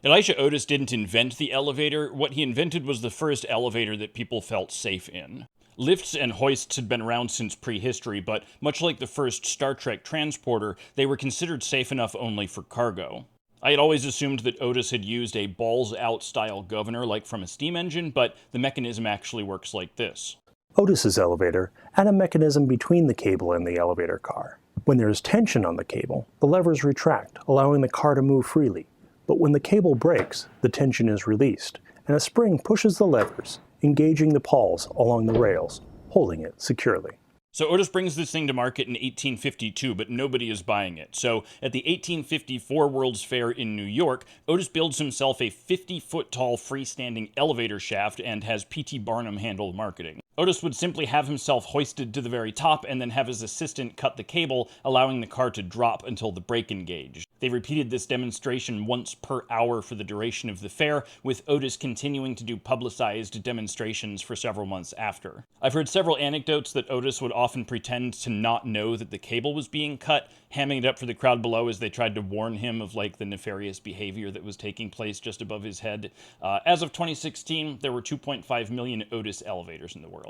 Elisha Otis didn't invent the elevator. What he invented was the first elevator that people felt safe in. Lifts and hoists had been around since prehistory, but much like the first Star Trek transporter, they were considered safe enough only for cargo. I had always assumed that Otis had used a balls-out style governor like from a steam engine, but the mechanism actually works like this. Otis's elevator had a mechanism between the cable and the elevator car. When there is tension on the cable, the levers retract, allowing the car to move freely. But when the cable breaks, the tension is released, and a spring pushes the levers, engaging the pawls along the rails, holding it securely. So Otis brings this thing to market in 1852, but nobody is buying it. So at the 1854 World's Fair in New York, Otis builds himself a 50-foot-tall freestanding elevator shaft and has P.T. Barnum handle marketing. Otis would simply have himself hoisted to the very top and then have his assistant cut the cable, allowing the car to drop until the brake engaged. They repeated this demonstration once per hour for the duration of the fair, with Otis continuing to do publicized demonstrations for several months after. I've heard several anecdotes that Otis would often pretend to not know that the cable was being cut, hamming it up for the crowd below as they tried to warn him of the nefarious behavior that was taking place just above his head. As of 2016, there were 2.5 million Otis elevators in the world.